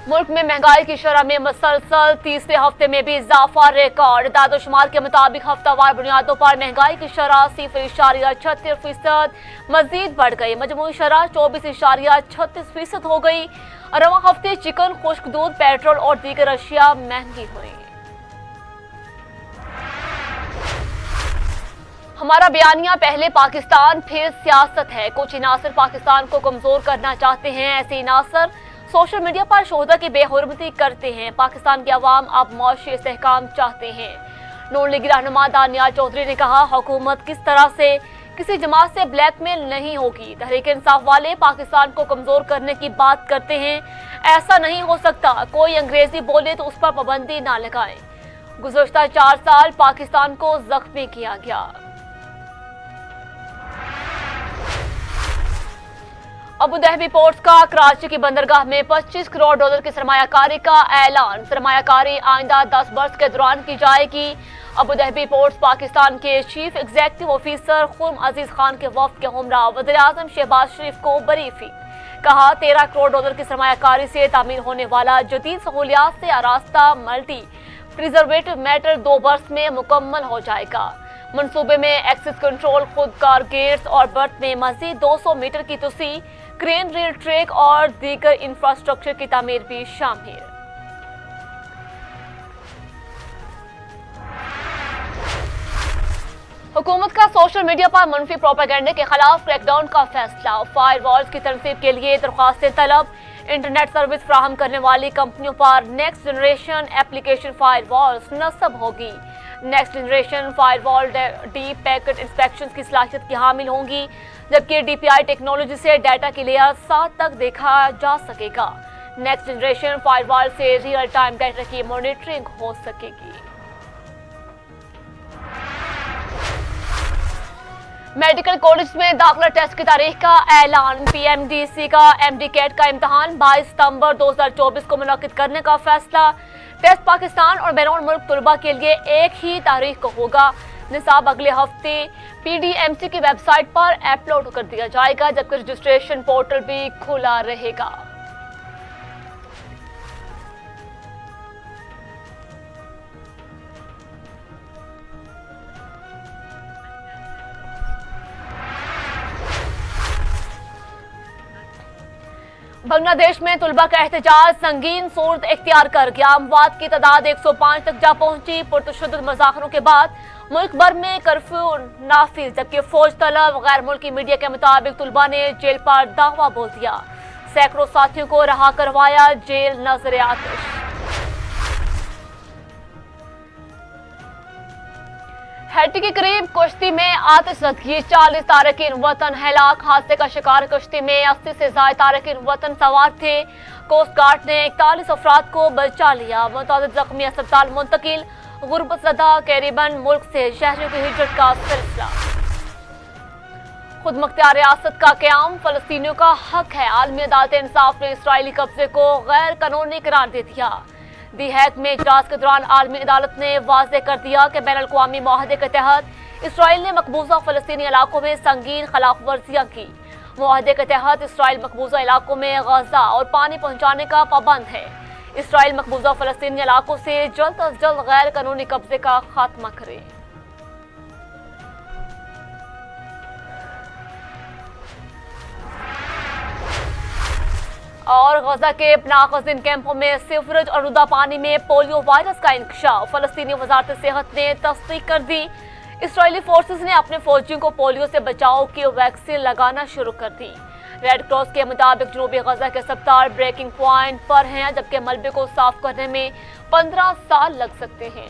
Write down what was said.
मुल्क में महंगाई की शरह में मुसलसल तीसरे हफ्ते में भी इजाफा रिकॉर्ड। दादोशुमार के मुताबिक हफ्तावार बुनियादों पर महंगाई की शरह 0.36% मजीद बढ़ गई। मजमूई शरह 24.36% हो गई। रवां हफ्ते चिकन, खुश्क दूध, पेट्रोल और दीगर अशिया महंगी हुई। हमारा बयानिया पहले पाकिस्तान फिर सियासत है। कुछ इनासर पाकिस्तान को कमजोर करना चाहते हैं। ऐसे इनासर सोशल मीडिया पर शोहदा की बेहुरमती करते हैं। पाकिस्तान की आवाम अब मौशी इस्तेहकाम चाहते हैं। नून लीगी रहनुमा दानियाल चौधरी ने कहा, हुकूमत किस तरह से किसी जमात से ब्लैकमेल नहीं होगी। तहरीक इंसाफ वाले पाकिस्तान को कमजोर करने की बात करते हैं। ऐसा नहीं हो सकता। कोई अंग्रेजी बोले तो उस पर पाबंदी ना लगाए। गुज़श्ता 4 साल पाकिस्तान को जख्मी किया गया। अबू धाबी पोर्ट्स का कराची की बंदरगाह में $25 करोड़ की सरमायाकारी का ऐलान। सरमायाकारी आइंदा 10 वर्ष के दौरान की जाएगी। अबू धाबी पोर्ट्स पाकिस्तान के चीफ एग्जीक्यूटिव ऑफिसर खुर्म अजीज खान के वफ्द के हमरा वज़ीर आज़म शहबाज शरीफ को बरीफी। कहा, $13 करोड़ की सरमायाकारी से तामीर होने वाला जदीद सहूलियात से आरास्ता मल्टी प्रिजर्वेटिव मैटर 2 वर्ष में मुकम्मल हो जाएगा। मनसूबे में एक्सेस कंट्रोल, खुदकार गेट्स और बर्थ में मजीद 200 मीटर की तुसी, क्रेन, रेल ट्रैक और दीगर इंफ्रास्ट्रक्चर की तामीर भी शामिल। हुकूमत का सोशल मीडिया पर मनफी प्रोपेगेंडे के खिलाफ क्रैकडाउन का फैसला। फायर वॉल्स की तनसीब के लिए दरख्वास्तें तलब। इंटरनेट सर्विस फराहम करने वाली कंपनियों पर next generation application firewalls नस्ब होगी। Next generation firewall deep packet inspection की सलाहियत की हामिल होंगी, जबकि DPI टेक्नोलॉजी से डाटा की लेयर 7 तक देखा जा सकेगा। नेक्स्ट जनरेशन फायरवॉल से रियल टाइम डाटा की मॉनिटरिंग हो सकेगी। मेडिकल कॉलेज में दाखिला टेस्ट की तारीख का ऐलान। PMDC का MD-CAT का इम्तहान 22 सितंबर 2024 को मुनक्किद करने का फैसला। टेस्ट पाकिस्तान और बैरून मुल्क तलबा के लिए एक ही तारीख को होगा। निसाब अगले हफ्ते PDMC की वेबसाइट पर अपलोड कर दिया जाएगा, जबकि रजिस्ट्रेशन पोर्टल भी खुला रहेगा। बांग्लादेश में तुलबा का एहतजाज संगीन सूरत इख्तियार कर गया। अमवात की तादाद 105 तक जा पहुंची। पुरतशद्दुद मज़ाहरों के बाद मुल्क भर में कर्फ्यू नाफिज, जबकि फौज तलब गैर मुल्की मीडिया के मुताबिक तुलबा ने जेल पर दावा बोल दिया। सैकड़ों साथियों को रहा करवाया। जेल नजर आतिश। हैटी के करीब कश्ती में आतिशज़दगी, 40 तारकीन वतन हलाक। हादसे का शिकार कश्ती में 80 से ज्यादा तारकीन वतन सवार थे। कोस्ट गार्ड ने 41 अफराद को बचा लिया। मुतादिद जख्मी अस्पताल मुंतकिल। गुर्बतज़दा कैरिबन मुल्क से शहरियों की हिजरत का सिलसिला। खुद मुख्तियार रियासत का क़याम फलस्तीनियों का हक है। आलमी अदालत इंसाफ ने इसराइली कब्जे को गैर कानूनी करार दे दिया। दी हैग में इजलास के दौरान आलमी अदालत ने वाज़ेह कर दिया कि बैनुल अक़वामी मुआहदे के तहत इसराइल ने मकबूजा फ़लस्तीनी इलाकों में संगीन खिलाफ वर्जियाँ की। मुआहदे के तहत इसराइल मकबूजा इलाकों में गज़ा और पानी पहुँचाने का पाबंद है। इसराइल मकबूजा फ़लस्तीनी इलाकों से जल्द अज जल्द गैर कानूनी कब्जे का खात्मा करे। और गजा के पनाहगज़ीन कैंपों में सीवरेज और रुदा पानी में पोलियो वायरस का इंकशाफ। फलस्तीनी वजारत सेहत ने तस्दीक कर दी। इसराइली फोर्सेस ने अपने फौजियों को पोलियो से बचाव की वैक्सीन लगाना शुरू कर दी। रेड क्रॉस के मुताबिक जनूबी गजा के अस्पताल ब्रेकिंग पॉइंट पर हैं, जबकि मलबे को साफ करने में 15 साल लग सकते हैं।